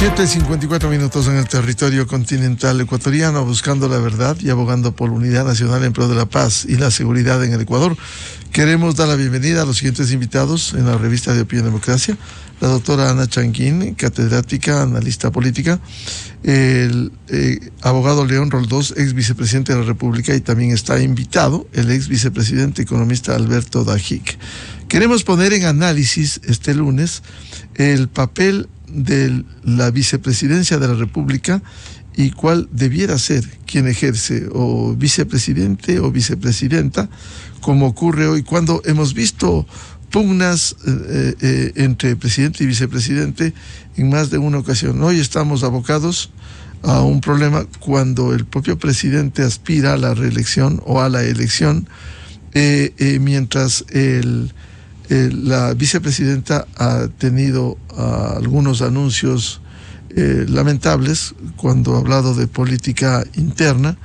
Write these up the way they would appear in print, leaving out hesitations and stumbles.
7:54 en el territorio continental ecuatoriano, buscando la verdad y abogando por la unidad nacional en pro de la paz y la seguridad en el Ecuador. Queremos dar la bienvenida a los siguientes invitados en la revista de Opinión Democracia: la doctora Ana Changuín, catedrática, analista política; el abogado León Roldós, ex vicepresidente de la República, y también está invitado el ex vicepresidente economista Alberto Dajic. Queremos poner en análisis este lunes el papel de la vicepresidencia de la República y cuál debiera ser quien ejerce, o vicepresidente o vicepresidenta, como ocurre hoy, cuando hemos visto pugnas entre presidente y vicepresidente en más de una ocasión. Hoy estamos abocados a un problema cuando el propio presidente aspira a la reelección o a la elección, mientras la vicepresidenta ha tenido algunos anuncios lamentables cuando ha hablado de política interna,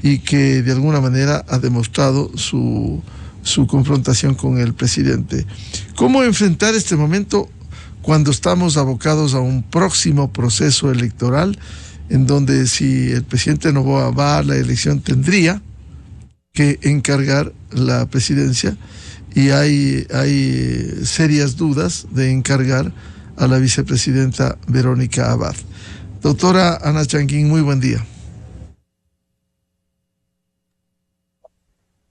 y que de alguna manera ha demostrado su confrontación con el presidente. ¿Cómo enfrentar este momento cuando estamos abocados a un próximo proceso electoral, en donde, si el presidente Noboa va a la elección, tendría que encargar la presidencia, y hay serias dudas de encargar a la vicepresidenta Verónica Abad? Doctora Ana Changuín, muy buen día.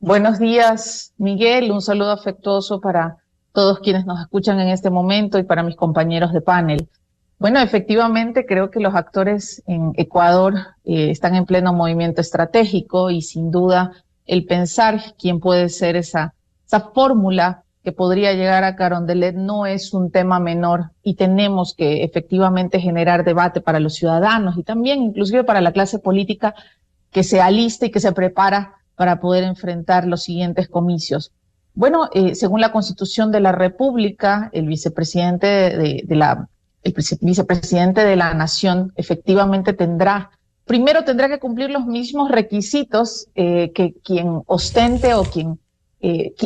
Buenos días, Miguel. Un saludo afectuoso para todos quienes nos escuchan en este momento y para mis compañeros de panel. Bueno, efectivamente creo que los actores en Ecuador están en pleno movimiento estratégico, y sin duda el pensar quién puede ser esa fórmula que podría llegar a Carondelet no es un tema menor, y tenemos que efectivamente generar debate para los ciudadanos y también inclusive para la clase política que se alista y que se prepara para poder enfrentar los siguientes comicios. Bueno, según la Constitución de la República, el vicepresidente vicepresidente de la Nación efectivamente primero tendrá que cumplir los mismos requisitos que quien ostente o quien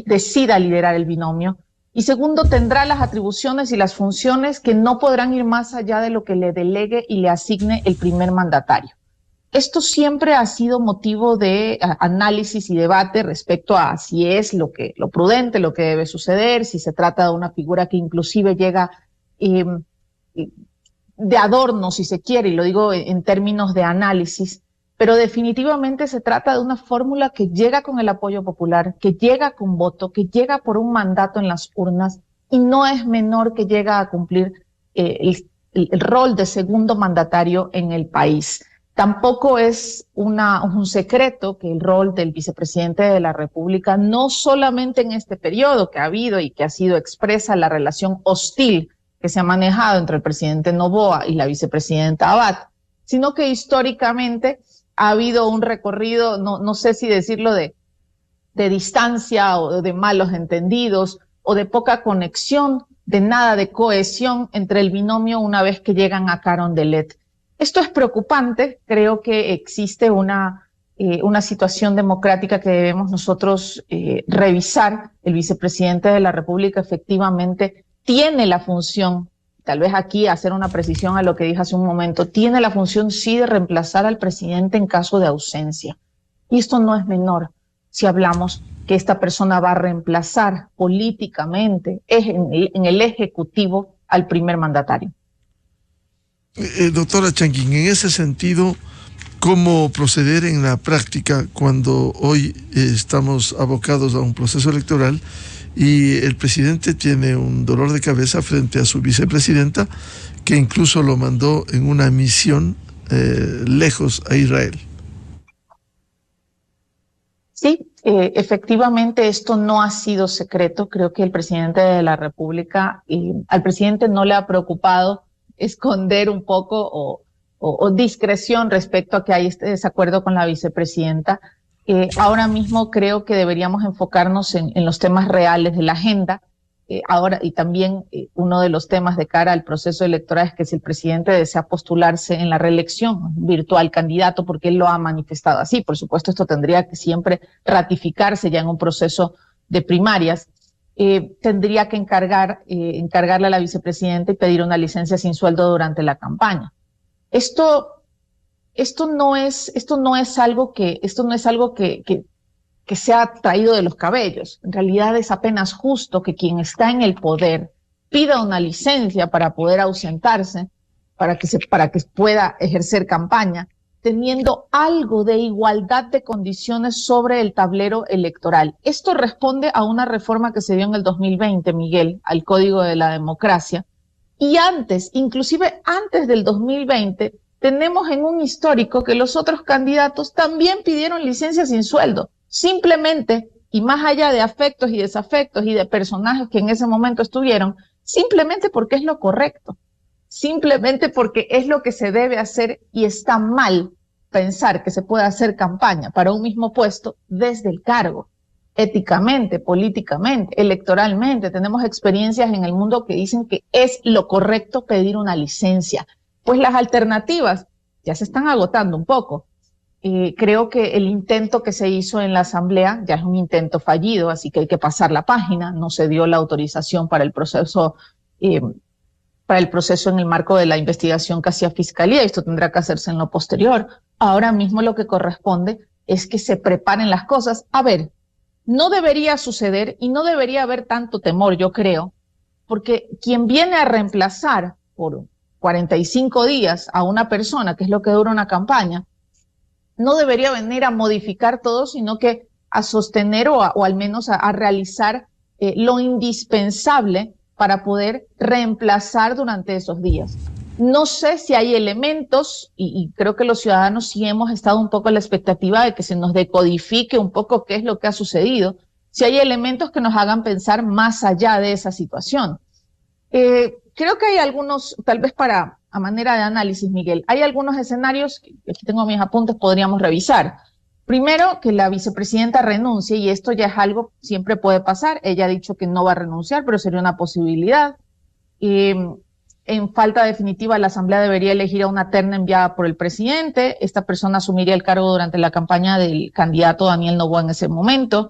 decida liderar el binomio, y segundo, tendrá las atribuciones y las funciones que no podrán ir más allá de lo que le delegue y le asigne el primer mandatario. Esto siempre ha sido motivo de análisis y debate respecto a si es lo prudente, lo que debe suceder, si se trata de una figura que inclusive llega de adorno, si se quiere, y lo digo en términos de análisis, pero definitivamente se trata de una fórmula que llega con el apoyo popular, que llega con voto, que llega por un mandato en las urnas, y no es menor que llega a cumplir el rol de segundo mandatario en el país. Tampoco es un secreto que el rol del vicepresidente de la República, no solamente en este periodo que ha habido y que ha sido expresa la relación hostil que se ha manejado entre el presidente Noboa y la vicepresidenta Abad, sino que históricamente ha habido un recorrido, no sé si decirlo, de distancia o de malos entendidos o de poca conexión, de nada de cohesión entre el binomio una vez que llegan a Carondelet. Esto es preocupante. Creo que existe una situación democrática que debemos nosotros revisar. El vicepresidente de la República efectivamente tiene la función, tal vez aquí hacer una precisión a lo que dije hace un momento, tiene la función sí de reemplazar al presidente en caso de ausencia. Y esto no es menor si hablamos que esta persona va a reemplazar políticamente en el Ejecutivo al primer mandatario. Doctora Changuín, en ese sentido, ¿cómo proceder en la práctica cuando hoy estamos abocados a un proceso electoral y el presidente tiene un dolor de cabeza frente a su vicepresidenta, que incluso lo mandó en una misión lejos a Israel? Sí, efectivamente esto no ha sido secreto. Creo que el presidente de la República, al presidente no le ha preocupado esconder un poco o discreción respecto a que hay este desacuerdo con la vicepresidenta. Ahora mismo creo que deberíamos enfocarnos en los temas reales de la agenda. Ahora, y también uno de los temas de cara al proceso electoral es que si el presidente desea postularse en la reelección, virtual candidato, porque él lo ha manifestado así. Por supuesto, esto tendría que siempre ratificarse ya en un proceso de primarias. Tendría que encargarle a la vicepresidenta y pedir una licencia sin sueldo durante la campaña. Esto no es algo que sea traído de los cabellos. En realidad es apenas justo que quien está en el poder pida una licencia para poder ausentarse, para que pueda ejercer campaña, teniendo algo de igualdad de condiciones sobre el tablero electoral. Esto responde a una reforma que se dio en el 2020, Miguel, al Código de la Democracia. Y antes, inclusive antes del 2020, tenemos en un histórico que los otros candidatos también pidieron licencia sin sueldo. Simplemente, y más allá de afectos y desafectos y de personajes que en ese momento estuvieron, simplemente porque es lo correcto, simplemente porque es lo que se debe hacer y está mal pensar que se puede hacer campaña para un mismo puesto desde el cargo. Éticamente, políticamente, electoralmente, tenemos experiencias en el mundo que dicen que es lo correcto pedir una licencia. Pues las alternativas ya se están agotando un poco. Creo que el intento que se hizo en la Asamblea ya es un intento fallido, así que hay que pasar la página. No se dio la autorización para el proceso en el marco de la investigación que hacía Fiscalía. Esto tendrá que hacerse en lo posterior. Ahora mismo lo que corresponde es que se preparen las cosas. A ver, no debería suceder y no debería haber tanto temor, yo creo, porque quien viene a reemplazar por 45 días a una persona, que es lo que dura una campaña, no debería venir a modificar todo, sino que a sostener o al menos a realizar lo indispensable para poder reemplazar durante esos días. No sé si hay elementos, y creo que los ciudadanos sí hemos estado un poco a la expectativa de que se nos decodifique un poco qué es lo que ha sucedido, si hay elementos que nos hagan pensar más allá de esa situación. Creo que hay algunos, tal vez a manera de análisis, Miguel, hay algunos escenarios, que aquí tengo mis apuntes, podríamos revisar. Primero, que la vicepresidenta renuncie, y esto ya es algo, siempre puede pasar. Ella ha dicho que no va a renunciar, pero sería una posibilidad. En falta definitiva, la Asamblea debería elegir a una terna enviada por el presidente. Esta persona asumiría el cargo durante la campaña del candidato Daniel Noboa en ese momento.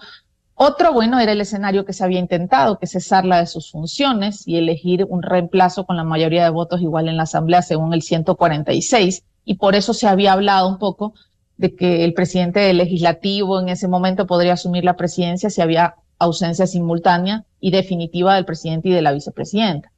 Otro, bueno, era el escenario que se había intentado, que es cesarla de sus funciones y elegir un reemplazo con la mayoría de votos igual en la Asamblea según el 146. Y por eso se había hablado un poco de que el presidente del legislativo en ese momento podría asumir la presidencia si había ausencia simultánea y definitiva del presidente y de la vicepresidenta.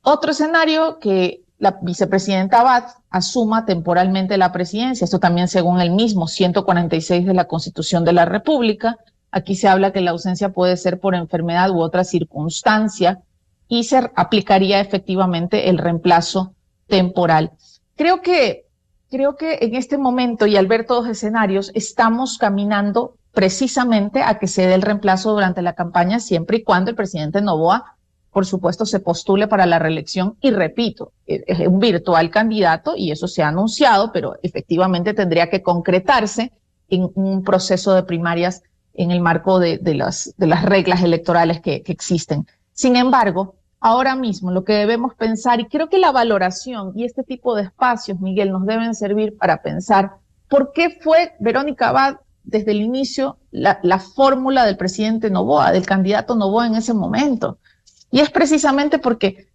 Otro escenario, que la vicepresidenta Abad asuma temporalmente la presidencia, esto también según el mismo 146 de la Constitución de la República. Aquí se habla que la ausencia puede ser por enfermedad u otra circunstancia y se aplicaría efectivamente el reemplazo temporal. Creo que en este momento, y al ver todos los escenarios, estamos caminando precisamente a que se dé el reemplazo durante la campaña, siempre y cuando el presidente Noboa, por supuesto, se postule para la reelección. Y repito, es un virtual candidato y eso se ha anunciado, pero efectivamente tendría que concretarse en un proceso de primarias en el marco de las reglas electorales que existen. Sin embargo, ahora mismo lo que debemos pensar, y creo que la valoración y este tipo de espacios, Miguel, nos deben servir para pensar por qué fue Verónica Abad desde el inicio la fórmula del presidente Noboa, del candidato Noboa en ese momento. Y es precisamente porque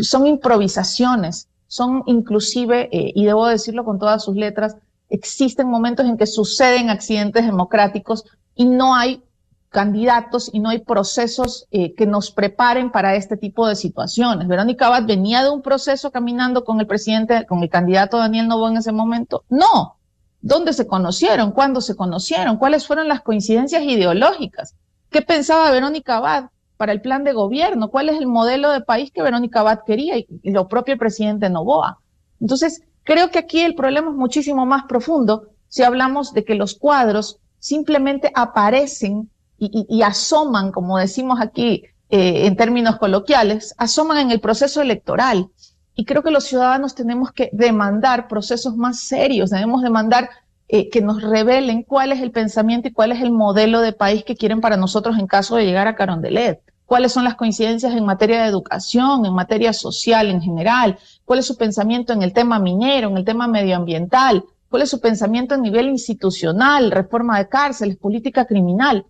son improvisaciones, son inclusive, y debo decirlo con todas sus letras, existen momentos en que suceden accidentes democráticos y no hay candidatos y no hay procesos que nos preparen para este tipo de situaciones. Verónica Abad venía de un proceso caminando con el presidente, con el candidato Daniel Noboa en ese momento. No. ¿Dónde se conocieron? ¿Cuándo se conocieron? ¿Cuáles fueron las coincidencias ideológicas? ¿Qué pensaba Verónica Abad para el plan de gobierno? ¿Cuál es el modelo de país que Verónica Abad quería? Y lo propio el presidente Noboa. Entonces, creo que aquí el problema es muchísimo más profundo si hablamos de que los cuadros simplemente aparecen y asoman, como decimos aquí en términos coloquiales, asoman en el proceso electoral. Y creo que los ciudadanos tenemos que demandar procesos más serios, debemos demandar que nos revelen cuál es el pensamiento y cuál es el modelo de país que quieren para nosotros en caso de llegar a Carondelet. ¿Cuáles son las coincidencias en materia de educación, en materia social en general? ¿Cuál es su pensamiento en el tema minero, en el tema medioambiental? ¿Cuál es su pensamiento a nivel institucional, reforma de cárceles, política criminal?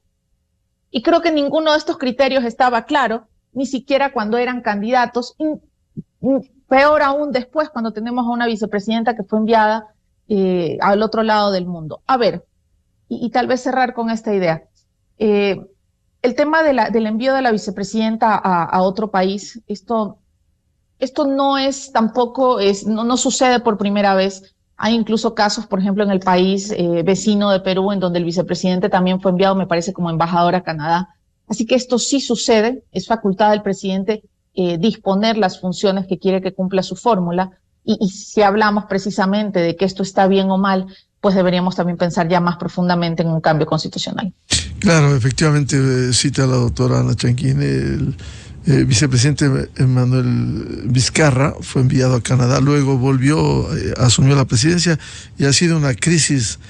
Y creo que ninguno de estos criterios estaba claro, ni siquiera cuando eran candidatos. Peor aún después, cuando tenemos a una vicepresidenta que fue enviada al otro lado del mundo. A ver, y tal vez cerrar con esta idea. El tema del envío de la vicepresidenta a otro país, esto no es tampoco, no sucede por primera vez. Hay incluso casos, por ejemplo, en el país vecino de Perú, en donde el vicepresidente también fue enviado, me parece, como embajador a Canadá. Así que esto sí sucede, es facultad del presidente disponer las funciones que quiere que cumpla su fórmula. Y si hablamos precisamente de que esto está bien o mal, pues deberíamos también pensar ya más profundamente en un cambio constitucional. Claro, efectivamente, cita a la doctora Ana Chanquín, el vicepresidente Manuel Vizcarra fue enviado a Canadá, luego volvió, asumió la presidencia y ha sido una crisis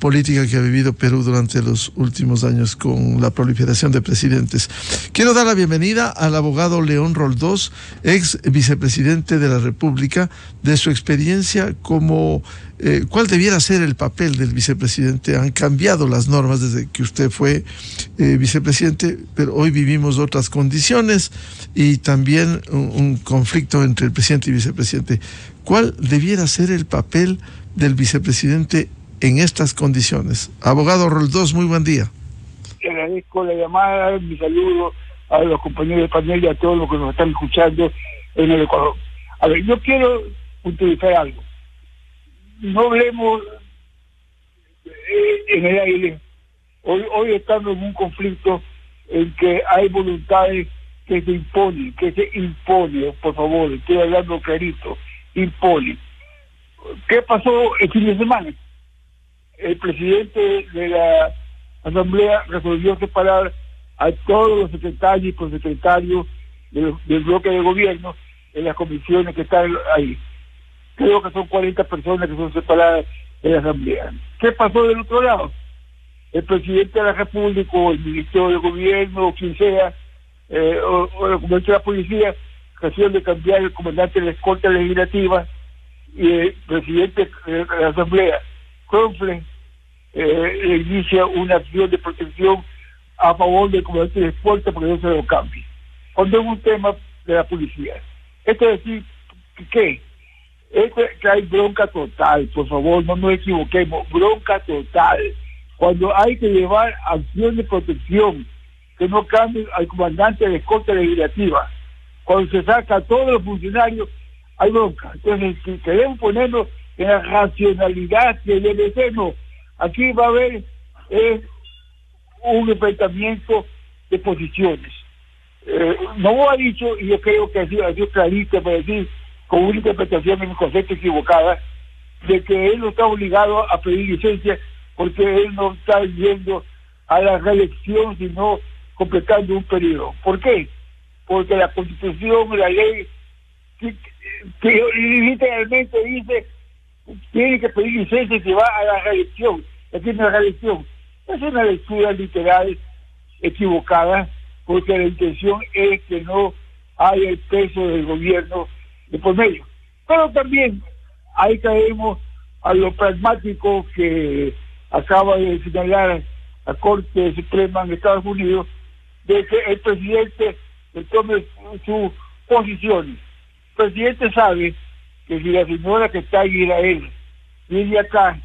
política que ha vivido Perú durante los últimos años con la proliferación de presidentes. Quiero dar la bienvenida al abogado León Roldós, ex vicepresidente de la República, de su experiencia como cuál debiera ser el papel del vicepresidente. Han cambiado las normas desde que usted fue vicepresidente, pero hoy vivimos otras condiciones y también un conflicto entre el presidente y vicepresidente. ¿Cuál debiera ser el papel del vicepresidente en estas condiciones? Abogado Roldós, muy buen día. Le agradezco la llamada, mi saludo a los compañeros de panel y a todos los que nos están escuchando en el Ecuador. A ver, yo quiero puntualizar algo. No hablemos en el aire. Hoy estamos en un conflicto en que hay voluntades que se imponen, por favor, estoy hablando clarito, imponen. ¿Qué pasó el fin de semana? El presidente de la Asamblea resolvió separar a todos los secretarios y prosecretarios del bloque de gobierno en las comisiones que están ahí. Creo que son 40 personas que son separadas de la Asamblea. ¿Qué pasó del otro lado? El presidente de la República, o el ministro de Gobierno, o quien sea, o el comandante de la policía, resuelve cambiar el comandante de la escolta legislativa, y el presidente de la Asamblea, Cronfle, le inicia una acción de protección a favor del comandante de escolta porque no se lo cambie. Cuando es un tema de la policía. Esto es decir, ¿qué? Que hay bronca total, por favor, no nos equivoquemos, bronca total. Cuando hay que llevar acción de protección, que no cambien al comandante de la escolta legislativa, cuando se saca a todos los funcionarios, hay bronca. Entonces, si queremos ponernos en la racionalidad que debe ser, no. Aquí va a haber un enfrentamiento de posiciones. No ha dicho, y yo creo que ha sido clarito para decir, con una interpretación en mi concepto equivocada, de que él no está obligado a pedir licencia porque él no está yendo a la reelección, sino completando un periodo. ¿Por qué? Porque la Constitución, la ley, que literalmente dice tiene que pedir licencia si va a la reelección. Aquí no es reelección. Es una lectura literal equivocada, porque la intención es que no haya el peso del gobierno de por medio. Pero también ahí caemos a lo pragmático que acaba de señalar la Corte Suprema en Estados Unidos, de que el presidente tome sus posiciones. El presidente sabe que si la señora que está en Israel viene acá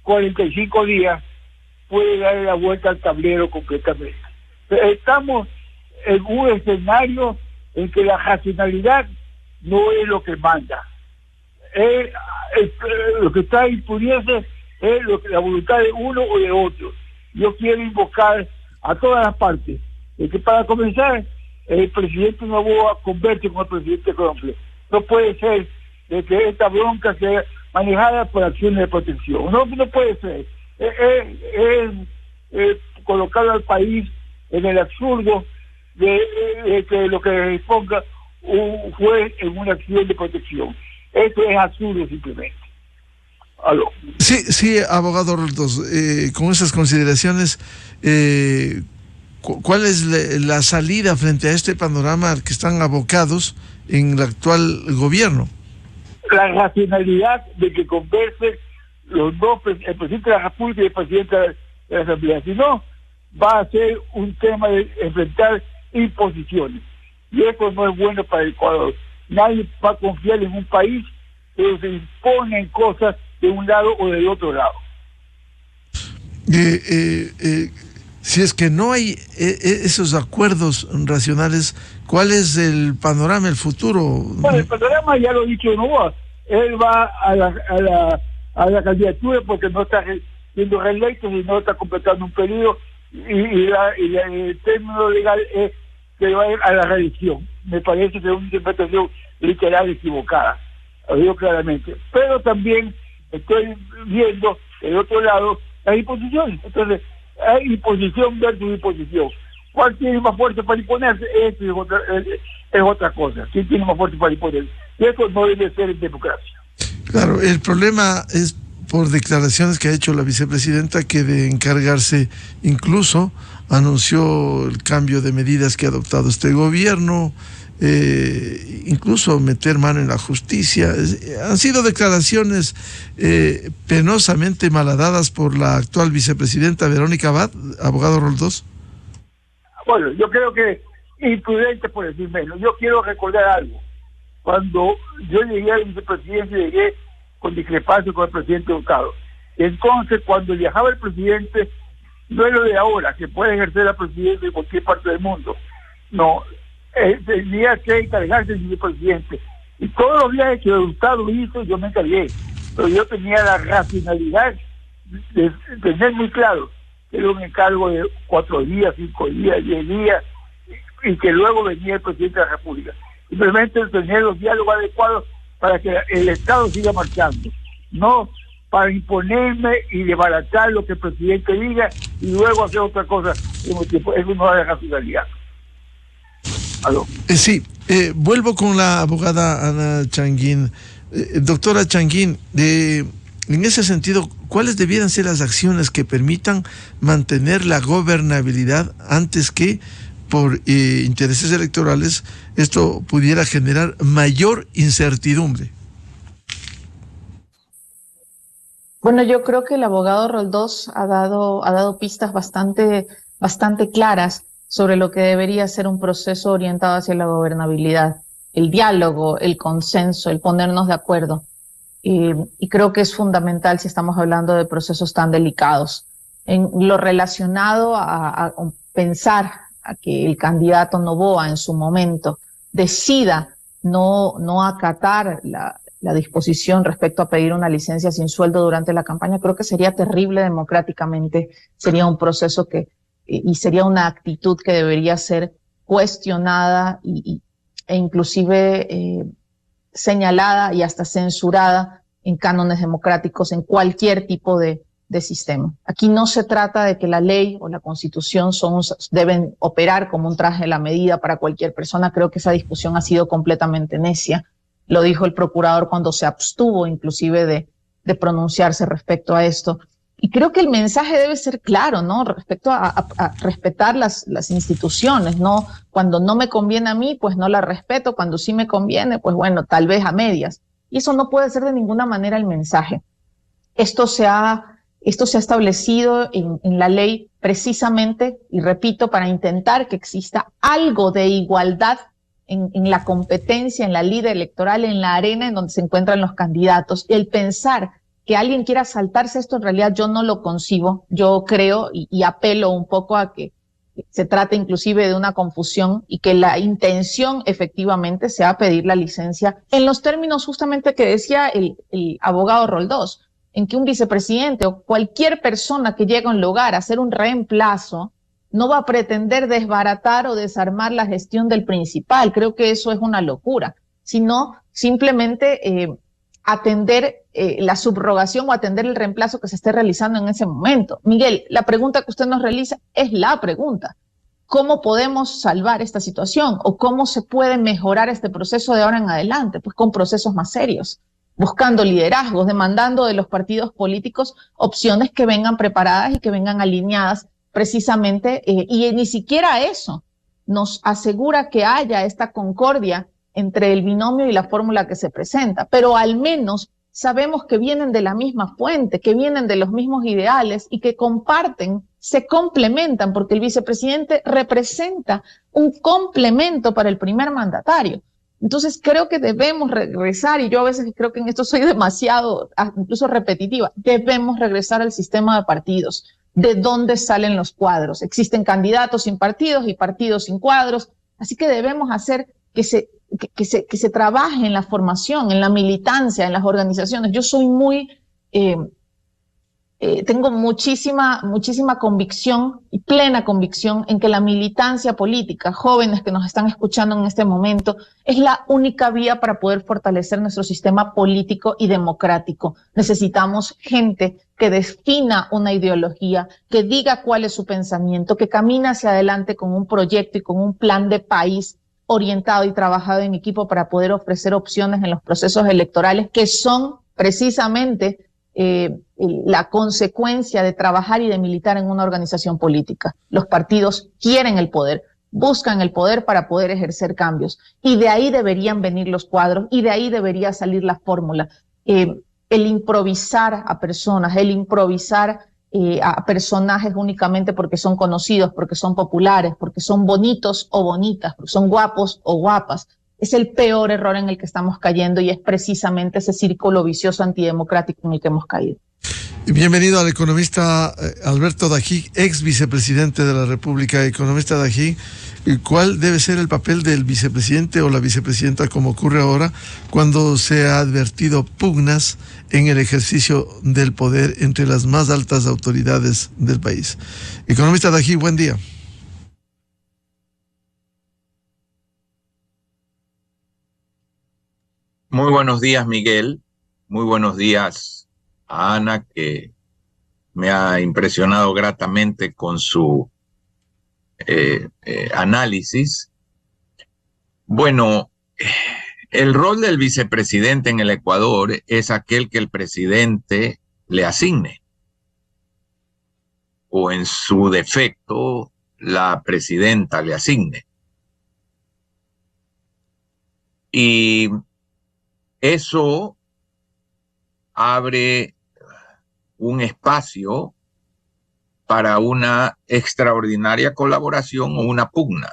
45 días, puede darle la vuelta al tablero completamente. Estamos en un escenario en que la racionalidad no es lo que manda. Lo que está imponiéndose es la voluntad de uno o de otro. Yo quiero invocar a todas las partes de que, para comenzar, el presidente Noboa converse con el presidente Cronfle. No puede ser de que esta bronca sea manejada por acciones de protección. No puede ser. Es colocar al país en el absurdo de que lo que disponga un juez en una acción de protección. Esto es absurdo simplemente. ¿Aló? Sí, abogado Roldós, con esas consideraciones, ¿cuál es la salida frente a este panorama al que están abocados en el actual gobierno? La racionalidad de que conversen los dos, el presidente de la República y el presidente de la Asamblea. Si no, va a ser un tema de enfrentar imposiciones. Y eso no es bueno para el Ecuador. nadie va a confiar en un país, pero se imponen cosas de un lado o del otro lado. Si es que no hay esos acuerdos racionales, ¿cuál es el panorama, el futuro? Bueno, el panorama ya lo he dicho Novoa. Él va a la candidatura porque no está siendo reelecto y no está completando un periodo, y el término legal es que va a ir a la reelección. Me parece que es una interpretación literal equivocada, lo digo claramente. Pero también estoy viendo del otro lado las imposiciones. Entonces, hay imposición versus imposición. ¿Cuál tiene más fuerza para imponerse? Eso es otra cosa. ¿Quién tiene más fuerza para imponerse? Y eso no debe ser en democracia. Claro, el problema es por declaraciones que ha hecho la vicepresidenta, que de encargarse, incluso anunció el cambio de medidas que ha adoptado este gobierno, incluso meter mano en la justicia. Han sido declaraciones penosamente malhadadas por la actual vicepresidenta Verónica Abad, abogado Roldós. Bueno, yo creo que imprudente por decir menos. Yo quiero recordar algo. Cuando yo llegué a la vicepresidencia, llegué con discrepancia con el presidente Hurtado. Entonces, cuando viajaba el presidente, no es lo de ahora, que puede ejercer la presidencia en cualquier parte del mundo. No, tenía que encargarse del vicepresidente. Y todos los viajes que Hurtado hizo, yo me encargué. Pero yo tenía la racionalidad de tener muy claro que era un encargo de 4 días, 5 días, 10 días, y que luego venía el presidente de la República. Simplemente tener los diálogos adecuados para que el Estado siga marchando, no para imponerme y desbaratar lo que el presidente diga y luego hacer otra cosa. Eso no es racionalidad. ¿Aló? Sí, vuelvo con la abogada Ana Changuín. Doctora Changuín, en ese sentido, ¿cuáles debieran ser las acciones que permitan mantener la gobernabilidad antes que, por intereses electorales, esto pudiera generar mayor incertidumbre? Bueno, yo creo que el abogado Roldós ha dado pistas bastante claras sobre lo que debería ser un proceso orientado hacia la gobernabilidad. El diálogo, el consenso, el ponernos de acuerdo. Y creo que es fundamental si estamos hablando de procesos tan delicados. En lo relacionado a pensar a que el candidato Noboa en su momento decida no acatar la disposición respecto a pedir una licencia sin sueldo durante la campaña, creo que sería terrible democráticamente, sería un proceso y sería una actitud que debería ser cuestionada e inclusive señalada y hasta censurada en cánones democráticos en cualquier tipo de sistema. Aquí no se trata de que la ley o la constitución deben operar como un traje de la medida para cualquier persona. Creo que esa discusión ha sido completamente necia. Lo dijo el procurador cuando se abstuvo inclusive de pronunciarse respecto a esto. Y creo que el mensaje debe ser claro, ¿no? Respecto a respetar las instituciones, ¿no? Cuando no me conviene a mí, pues no la respeto. Cuando sí me conviene, pues bueno, tal vez a medias. Y eso no puede ser de ninguna manera el mensaje. Esto se ha establecido en la ley precisamente, y repito, para intentar que exista algo de igualdad en la competencia, en la lida electoral, en la arena en donde se encuentran los candidatos. El pensar que alguien quiera saltarse esto, en realidad yo no lo concibo. Yo creo y apelo un poco a que se trate inclusive de una confusión y que la intención efectivamente sea pedir la licencia en los términos justamente que decía el abogado Roldós, en que un vicepresidente o cualquier persona que llegue a un lugar a hacer un reemplazo no va a pretender desbaratar o desarmar la gestión del principal. Creo que eso es una locura, sino simplemente atender la subrogación o atender el reemplazo que se esté realizando en ese momento. Miguel, la pregunta que usted nos realiza es la pregunta. ¿Cómo podemos salvar esta situación? ¿O cómo se puede mejorar este proceso de ahora en adelante? Pues con procesos más serios, buscando liderazgos, demandando de los partidos políticos opciones que vengan preparadas y que vengan alineadas precisamente, y ni siquiera eso nos asegura que haya esta concordia entre el binomio y la fórmula que se presenta, pero al menos sabemos que vienen de la misma fuente, que vienen de los mismos ideales y que comparten, se complementan, porque el vicepresidente representa un complemento para el primer mandatario. Entonces creo que debemos regresar, y yo a veces creo que en esto soy demasiado, incluso repetitiva, debemos regresar al sistema de partidos. ¿De dónde salen los cuadros? Existen candidatos sin partidos y partidos sin cuadros, así que debemos hacer que se trabaje en la formación, en la militancia, en las organizaciones. Yo soy muy... tengo muchísima convicción y plena convicción en que la militancia política, jóvenes que nos están escuchando en este momento, es la única vía para poder fortalecer nuestro sistema político y democrático. Necesitamos gente que defina una ideología, que diga cuál es su pensamiento, que camine hacia adelante con un proyecto y con un plan de país orientado y trabajado en equipo para poder ofrecer opciones en los procesos electorales que son precisamente la consecuencia de trabajar y de militar en una organización política. Los partidos quieren el poder, buscan el poder para poder ejercer cambios, y de ahí deberían venir los cuadros, y de ahí debería salir la fórmula. El improvisar a personas, el improvisar a personajes únicamente porque son conocidos, porque son populares, porque son bonitos o bonitas, porque son guapos o guapas, es el peor error en el que estamos cayendo, y es precisamente ese círculo vicioso antidemocrático en el que hemos caído. Bienvenido al economista Alberto Dají, ex vicepresidente de la República. Economista Dají, ¿cuál debe ser el papel del vicepresidente o la vicepresidenta, como ocurre ahora, cuando se ha advertido pugnas en el ejercicio del poder entre las más altas autoridades del país? Economista Dají, buen día. Muy buenos días, Miguel. Muy buenos días a Ana, que me ha impresionado gratamente con su análisis. Bueno, el rol del vicepresidente en el Ecuador es aquel que el presidente le asigne, o en su defecto, la presidenta le asigne. Y eso abre un espacio para una extraordinaria colaboración o una pugna.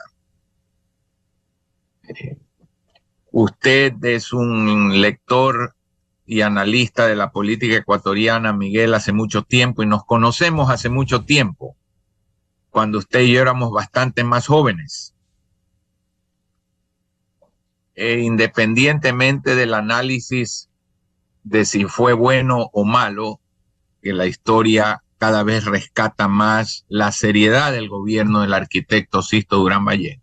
Usted es un lector y analista de la política ecuatoriana, Miguel, hace mucho tiempo, y nos conocemos hace mucho tiempo, cuando usted y yo éramos bastante más jóvenes. Independientemente del análisis de si fue bueno o malo, que la historia cada vez rescata más la seriedad del gobierno del arquitecto Sisto Durán Ballén,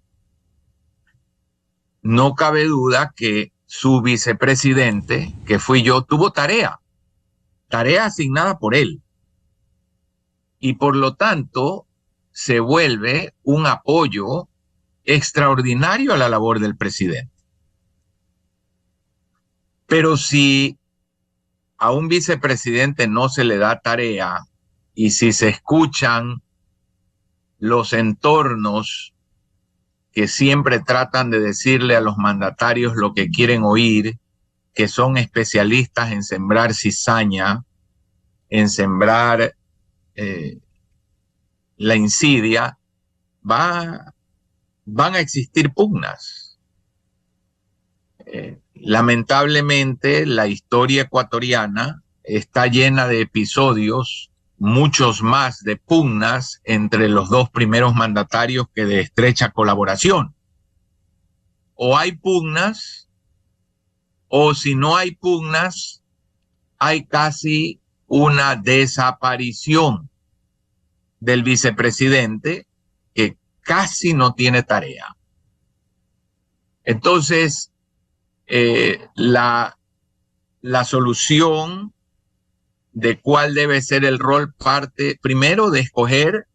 no cabe duda que su vicepresidente, que fui yo, tuvo tarea asignada por él, y por lo tanto se vuelve un apoyo extraordinario a la labor del presidente. Pero si a un vicepresidente no se le da tarea, y si se escuchan los entornos que siempre tratan de decirle a los mandatarios lo que quieren oír, que son especialistas en sembrar cizaña, en sembrar la insidia, van a existir pugnas. Lamentablemente, la historia ecuatoriana está llena de episodios, muchos más, de pugnas entre los dos primeros mandatarios que de estrecha colaboración. O hay pugnas, o si no hay pugnas, hay casi una desaparición del vicepresidente, que casi no tiene tarea. Entonces, la solución de cuál debe ser el rol parte primero de escoger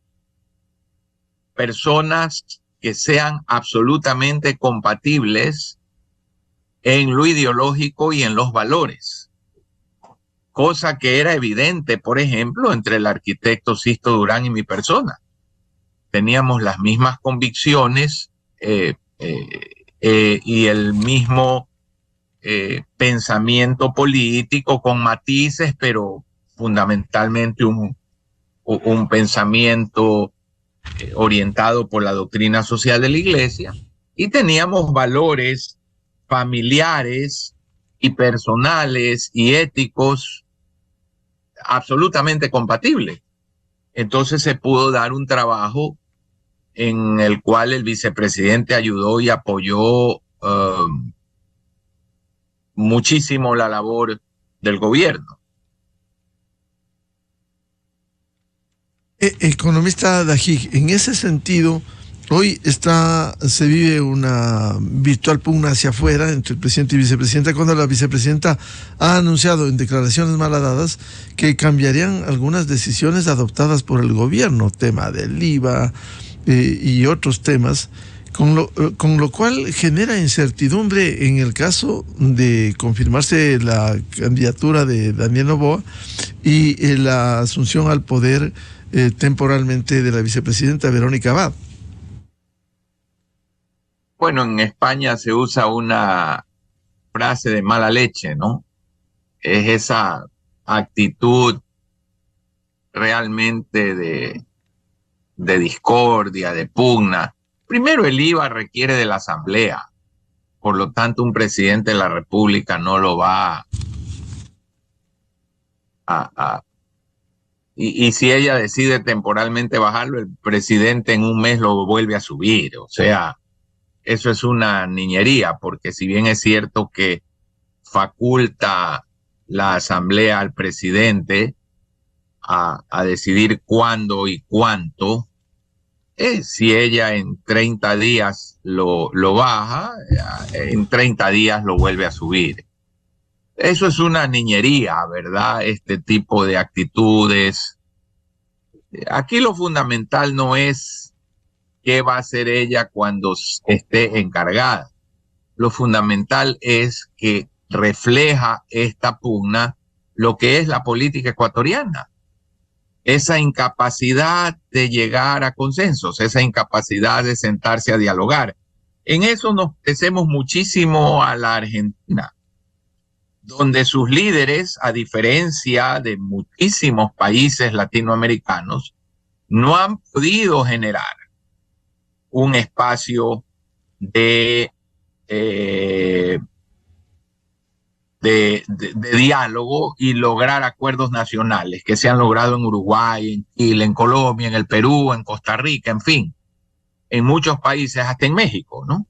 personas que sean absolutamente compatibles en lo ideológico y en los valores, cosa que era evidente, por ejemplo, entre el arquitecto Sisto Durán y mi persona. Teníamos las mismas convicciones y el mismo pensamiento político, con matices, pero fundamentalmente un pensamiento orientado por la doctrina social de la Iglesia, y teníamos valores familiares y personales y éticos absolutamente compatibles. Entonces se pudo dar un trabajo en el cual el vicepresidente ayudó y apoyó muchísimo la labor del gobierno. Economista Dajig, en ese sentido, hoy se vive una virtual pugna hacia afuera entre el presidente y vicepresidenta, cuando la vicepresidenta ha anunciado en declaraciones malhadadas que cambiarían algunas decisiones adoptadas por el gobierno, tema del IVA y otros temas, con lo cual genera incertidumbre en el caso de confirmarse la candidatura de Daniel Noboa y la asunción al poder temporalmente de la vicepresidenta Verónica Abad. Bueno, en España se usa una frase de mala leche, ¿no? Es esa actitud realmente de discordia, de pugna. Primero, el IVA requiere de la Asamblea, por lo tanto un presidente de la República no lo va y si ella decide temporalmente bajarlo, el presidente en un mes lo vuelve a subir. O sea, eso es una niñería, porque si bien es cierto que faculta la Asamblea al presidente a decidir cuándo y cuánto, si ella en 30 días lo baja, en 30 días lo vuelve a subir. Eso es una niñería, ¿verdad? Este tipo de actitudes. Aquí lo fundamental no es qué va a hacer ella cuando esté encargada. Lo fundamental es que refleja esta pugna lo que es la política ecuatoriana. Esa incapacidad de llegar a consensos, esa incapacidad de sentarse a dialogar. En eso nos parecemos muchísimo a la Argentina, donde sus líderes, a diferencia de muchísimos países latinoamericanos, no han podido generar un espacio de diálogo y lograr acuerdos nacionales que se han logrado en Uruguay, en Chile, en Colombia, en el Perú, en Costa Rica, en fin, en muchos países, hasta en México, ¿no?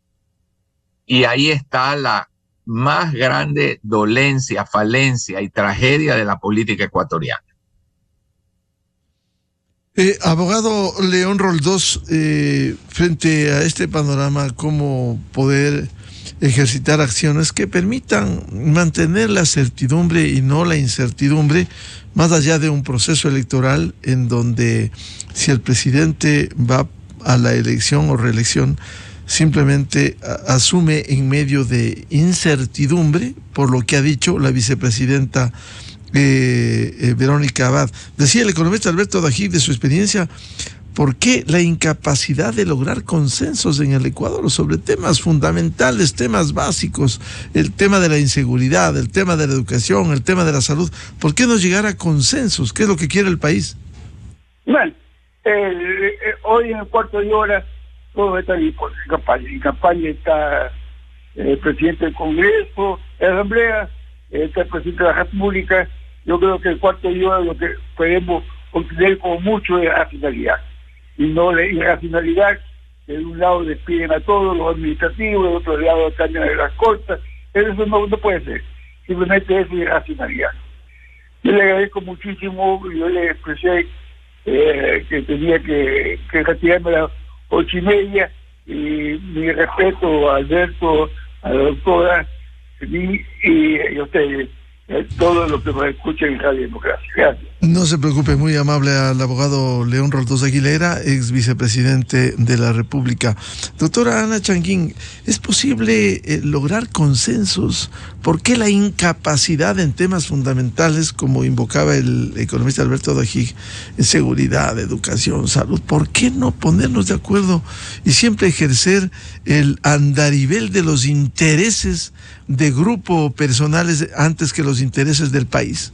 Y ahí está la más grande dolencia, falencia y tragedia de la política ecuatoriana. Abogado León Roldós, frente a este panorama, ¿cómo poder ejercitar acciones que permitan mantener la certidumbre y no la incertidumbre, más allá de un proceso electoral en donde si el presidente va a la elección o reelección, simplemente asume en medio de incertidumbre, por lo que ha dicho la vicepresidenta Verónica Abad? Decía el economista Alberto Dajig de su experiencia, ¿por qué la incapacidad de lograr consensos en el Ecuador sobre temas fundamentales, temas básicos, el tema de la inseguridad, el tema de la educación, el tema de la salud? ¿Por qué no llegar a consensos? ¿Qué es lo que quiere el país? Bueno, hoy en el cuarto de hora todo está en campaña. En campaña está el presidente del Congreso, la Asamblea, está el presidente de la República. Yo creo que el cuarto de hora lo que podemos obtener como mucho es racionalidad. Y no la irracionalidad, que de un lado despiden a todos los administrativos, del otro lado cambian de las cortas. Eso no puede ser. Simplemente es irracionalidad. Yo le agradezco muchísimo, yo le expresé que tenía que retirarme a las 8:30, y mi respeto a Alberto, a la doctora y a ustedes, todo lo que nos escuchen en Radio Democracia. Gracias. No se preocupe, muy amable al abogado León Roldós Aguilera, ex vicepresidente de la República. Doctora Ana Changuín, ¿es posible lograr consensos? ¿Por qué la incapacidad en temas fundamentales, como invocaba el economista Alberto Dajig, en seguridad, educación, salud? ¿Por qué no ponernos de acuerdo y siempre ejercer el andarivel de los intereses de grupo personales antes que los intereses del país?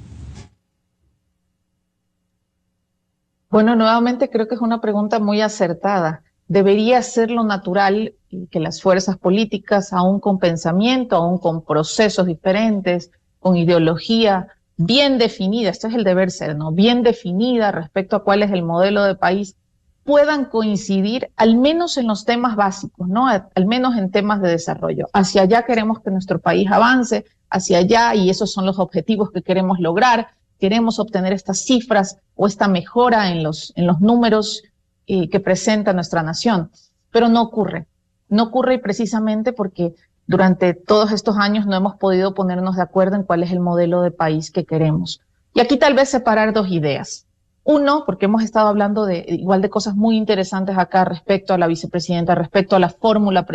Bueno, nuevamente creo que es una pregunta muy acertada. Debería ser lo natural que las fuerzas políticas, aún con pensamiento, aún con procesos diferentes, con ideología bien definida, esto es el deber ser, ¿no? Bien definida respecto a cuál es el modelo de país, puedan coincidir al menos en los temas básicos, ¿no? Al menos en temas de desarrollo. Hacia allá queremos que nuestro país avance, hacia allá, y esos son los objetivos que queremos lograr. Queremos obtener estas cifras o esta mejora en los números que presenta nuestra nación. Pero no ocurre. No ocurre precisamente porque durante todos estos años no hemos podido ponernos de acuerdo en cuál es el modelo de país que queremos. Y aquí tal vez separar dos ideas. Uno, porque hemos estado hablando igual de cosas muy interesantes acá respecto a la vicepresidenta, respecto a la fórmula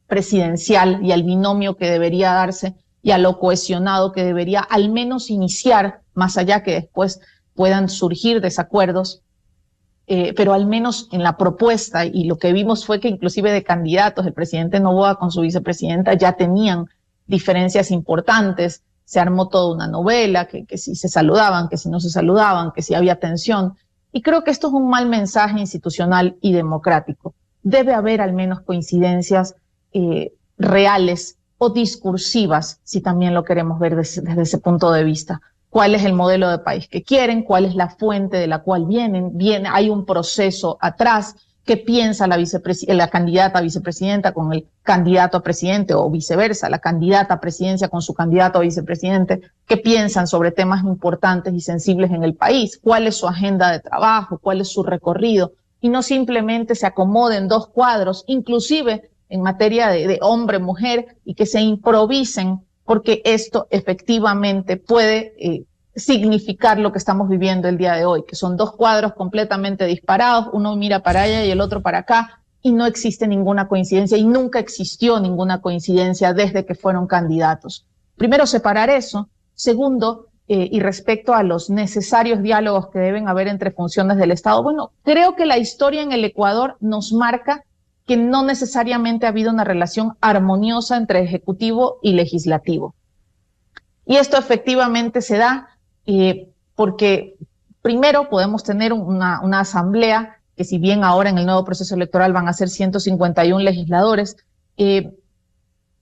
presidencial y al binomio que debería darse y a lo cohesionado que debería al menos iniciar, más allá que después puedan surgir desacuerdos, pero al menos en la propuesta, y lo que vimos fue que inclusive de candidatos, el presidente Noboa con su vicepresidenta ya tenían diferencias importantes. Se armó toda una novela, que si se saludaban, que si no se saludaban, que si había tensión. Y creo que esto es un mal mensaje institucional y democrático. Debe haber al menos coincidencias reales o discursivas, si también lo queremos ver desde ese punto de vista. ¿Cuál es el modelo de país que quieren? ¿Cuál es la fuente de la cual vienen? Hay un proceso atrás. ¿Qué piensa la candidata a vicepresidenta con el candidato a presidente o viceversa, la candidata a presidencia con su candidato a vicepresidente? ¿Qué piensan sobre temas importantes y sensibles en el país? ¿Cuál es su agenda de trabajo? ¿Cuál es su recorrido? Y no simplemente se acomoden dos cuadros, inclusive en materia de hombre-mujer, y que se improvisen, porque esto efectivamente puede significar lo que estamos viviendo el día de hoy, que son dos cuadros completamente disparados, uno mira para allá y el otro para acá, y no existe ninguna coincidencia, y nunca existió ninguna coincidencia desde que fueron candidatos. Primero, separar eso. Segundo, y respecto a los necesarios diálogos que deben haber entre funciones del Estado, bueno, creo que la historia en el Ecuador nos marca que no necesariamente ha habido una relación armoniosa entre ejecutivo y legislativo. Y esto efectivamente se da porque primero podemos tener una asamblea que, si bien ahora en el nuevo proceso electoral van a ser 151 legisladores,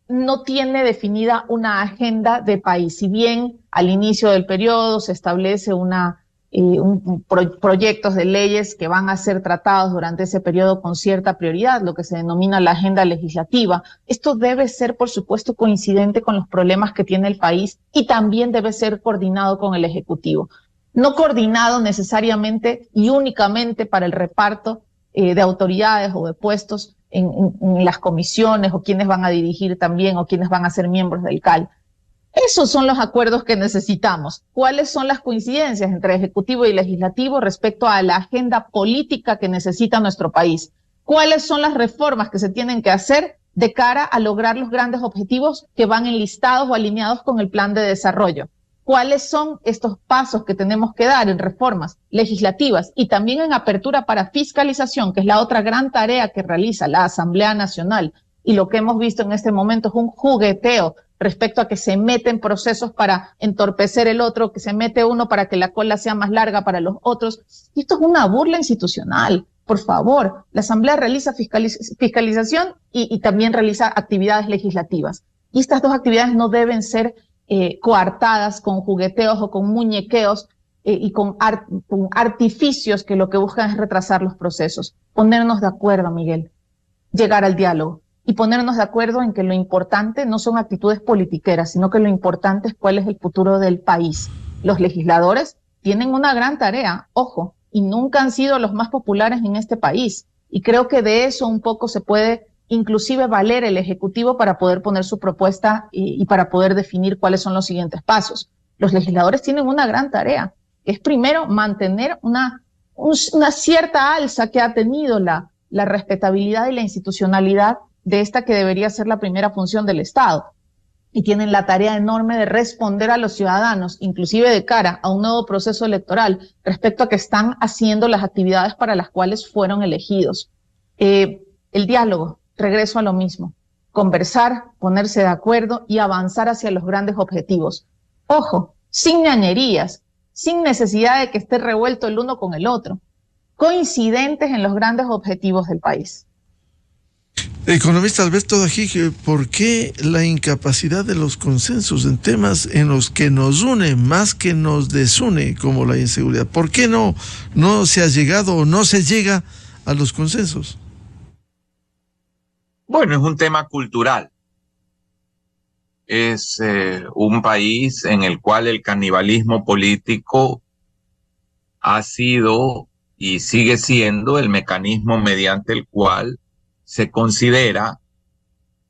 no tiene definida una agenda de país. Si bien al inicio del periodo se establece proyectos de leyes que van a ser tratados durante ese periodo con cierta prioridad, lo que se denomina la agenda legislativa. Esto debe ser, por supuesto, coincidente con los problemas que tiene el país y también debe ser coordinado con el Ejecutivo. No coordinado necesariamente y únicamente para el reparto de autoridades o de puestos en las comisiones, o quienes van a dirigir también, o quienes van a ser miembros del CAL. Esos son los acuerdos que necesitamos. ¿Cuáles son las coincidencias entre Ejecutivo y Legislativo respecto a la agenda política que necesita nuestro país? ¿Cuáles son las reformas que se tienen que hacer de cara a lograr los grandes objetivos que van enlistados o alineados con el plan de desarrollo? ¿Cuáles son estos pasos que tenemos que dar en reformas legislativas y también en apertura para fiscalización, que es la otra gran tarea que realiza la Asamblea Nacional? Y lo que hemos visto en este momento es un jugueteo respecto a que se meten procesos para entorpecer el otro, que se mete uno para que la cola sea más larga para los otros. Y esto es una burla institucional. Por favor, la Asamblea realiza fiscalización y también realiza actividades legislativas. Y estas dos actividades no deben ser coartadas con jugueteos o con muñequeos y con artificios que lo que buscan es retrasar los procesos. Ponernos de acuerdo, Miguel, llegar al diálogo. Y ponernos de acuerdo en que lo importante no son actitudes politiqueras, sino que lo importante es cuál es el futuro del país. Los legisladores tienen una gran tarea, ojo, y nunca han sido los más populares en este país. Y creo que de eso un poco se puede inclusive valer el Ejecutivo para poder poner su propuesta y para poder definir cuáles son los siguientes pasos. Los legisladores tienen una gran tarea, que es primero mantener una cierta alza que ha tenido la respetabilidad y la institucionalidad de esta que debería ser la primera función del Estado. Y tienen la tarea enorme de responder a los ciudadanos, inclusive de cara a un nuevo proceso electoral, respecto a que están haciendo las actividades para las cuales fueron elegidos. El diálogo, regreso a lo mismo. Conversar, ponerse de acuerdo y avanzar hacia los grandes objetivos. Ojo, sin ñañerías, sin necesidad de que esté revuelto el uno con el otro. Coincidentes en los grandes objetivos del país. Economista Alberto Dajig, ¿por qué la incapacidad de los consensos en temas en los que nos une más que nos desune, como la inseguridad? ¿Por qué no se ha llegado o no se llega a los consensos? Bueno, es un tema cultural. Es un país en el cual el canibalismo político ha sido y sigue siendo el mecanismo mediante el cual se considera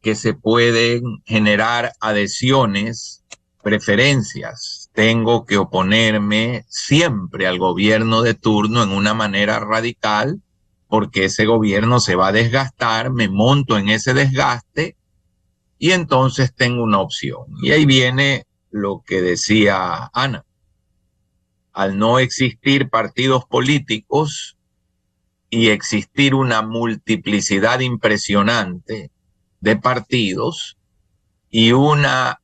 que se pueden generar adhesiones, preferencias. Tengo que oponerme siempre al gobierno de turno en una manera radical porque ese gobierno se va a desgastar, me monto en ese desgaste y entonces tengo una opción. Y ahí viene lo que decía Ana. Al no existir partidos políticos y existir una multiplicidad impresionante de partidos y una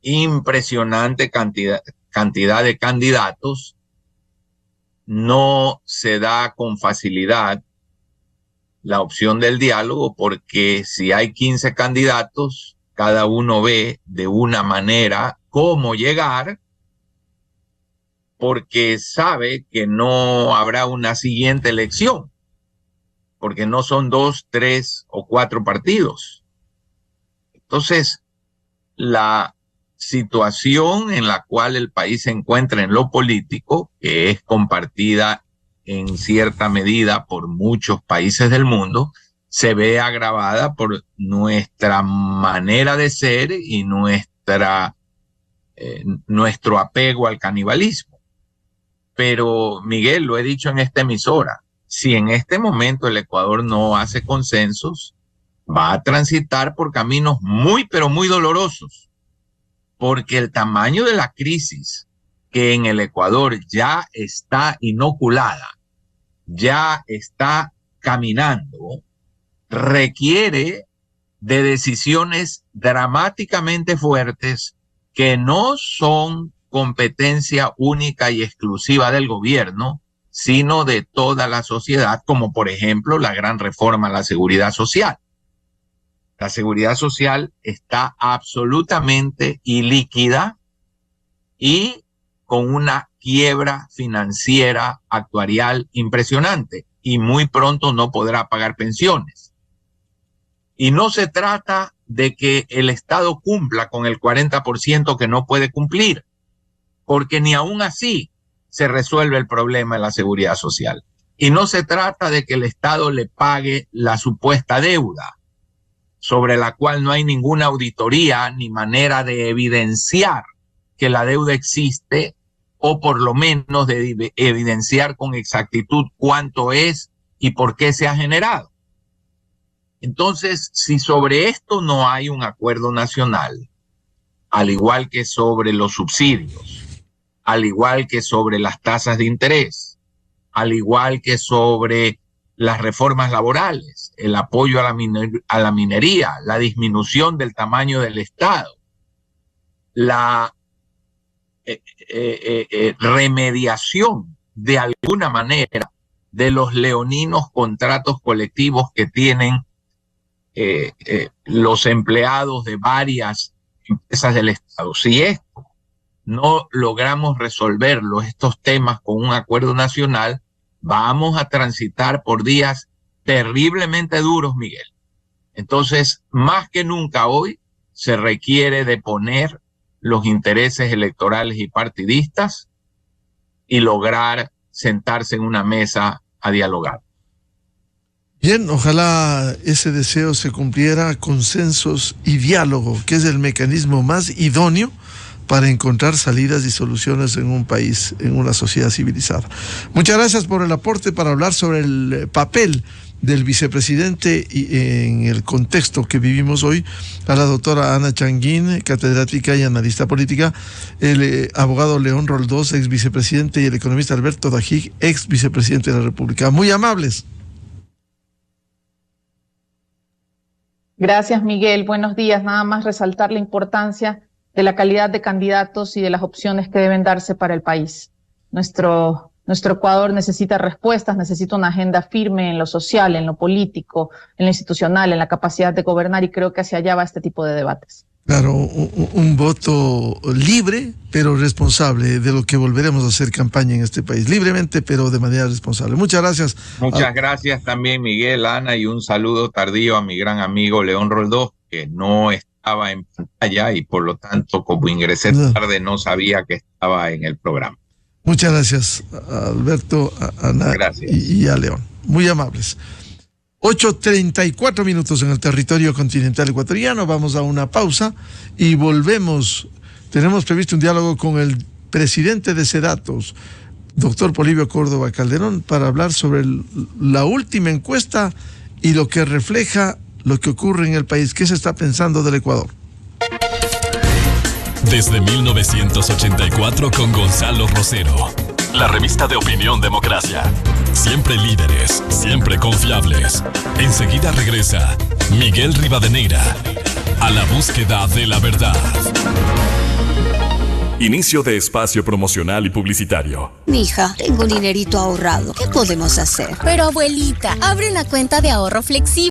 impresionante cantidad de candidatos, no se da con facilidad la opción del diálogo, porque si hay 15 candidatos, cada uno ve de una manera cómo llegar, porque sabe que no habrá una siguiente elección, porque no son 2, 3 o 4 partidos. Entonces, la situación en la cual el país se encuentra en lo político, que es compartida en cierta medida por muchos países del mundo, se ve agravada por nuestra manera de ser y nuestro apego al canibalismo. Pero, Miguel, lo he dicho en esta emisora, si en este momento el Ecuador no hace consensos, va a transitar por caminos muy, pero muy dolorosos, porque el tamaño de la crisis que en el Ecuador ya está inoculada, ya está caminando, requiere de decisiones dramáticamente fuertes que no son competencia única y exclusiva del gobierno, sino de toda la sociedad, como por ejemplo la gran reforma a la seguridad social. La seguridad social está absolutamente ilíquida y con una quiebra financiera actuarial impresionante, y muy pronto no podrá pagar pensiones. Y no se trata de que el Estado cumpla con el 40% que no puede cumplir, porque ni aún así se resuelve el problema de la seguridad social. Y no se trata de que el Estado le pague la supuesta deuda, sobre la cual no hay ninguna auditoría ni manera de evidenciar que la deuda existe, o por lo menos de evidenciar con exactitud cuánto es y por qué se ha generado. Entonces, si sobre esto no hay un acuerdo nacional, al igual que sobre los subsidios, al igual que sobre las tasas de interés, al igual que sobre las reformas laborales, el apoyo a la minería, la disminución del tamaño del Estado, la remediación de alguna manera de los leoninos contratos colectivos que tienen los empleados de varias empresas del Estado. Si esto no logramos resolverlo, estos temas, con un acuerdo nacional, vamos a transitar por días terriblemente duros, Miguel. Entonces, más que nunca hoy, se requiere de poner los intereses electorales y partidistas y lograr sentarse en una mesa a dialogar. Bien, ojalá ese deseo se cumpliera. Consensos y diálogo, que es el mecanismo más idóneo para encontrar salidas y soluciones en un país, en una sociedad civilizada. Muchas gracias por el aporte para hablar sobre el papel del vicepresidente y en el contexto que vivimos hoy, a la doctora Ana Changuín, catedrática y analista política, el abogado León Roldós, ex vicepresidente, y el economista Alberto Dajig, ex vicepresidente de la República. Muy amables. Gracias, Miguel. Buenos días. Nada más resaltar la importancia de la calidad de candidatos y de las opciones que deben darse para el país. Nuestro Nuestro Ecuador necesita respuestas, necesita una agenda firme en lo social, en lo político, en lo institucional, en la capacidad de gobernar, y creo que hacia allá va este tipo de debates. Claro, un voto libre, pero responsable, de lo que volveremos a hacer campaña en este país, libremente, pero de manera responsable. Muchas gracias. Muchas gracias también, Miguel, Ana, y un saludo tardío a mi gran amigo León Roldós, que no estaba en pantalla y por lo tanto, como ingresé tarde, no sabía que estaba en el programa. Muchas gracias, a Alberto, a Ana y a León. Muy amables. 8:34 minutos en el territorio continental ecuatoriano. Vamos a una pausa y volvemos. Tenemos previsto un diálogo con el presidente de Sedatos, doctor Polibio Córdoba Calderón, para hablar sobre la última encuesta y lo que refleja lo que ocurre en el país. ¿Qué se está pensando del Ecuador? Desde 1984 con Gonzalo Rosero, la revista de opinión Democracia. Siempre líderes, siempre confiables. Enseguida regresa Miguel Rivadeneira a la búsqueda de la verdad. Inicio de espacio promocional y publicitario. Mija, tengo un dinerito ahorrado. ¿Qué podemos hacer? Pero abuelita, abre una cuenta de ahorro flexible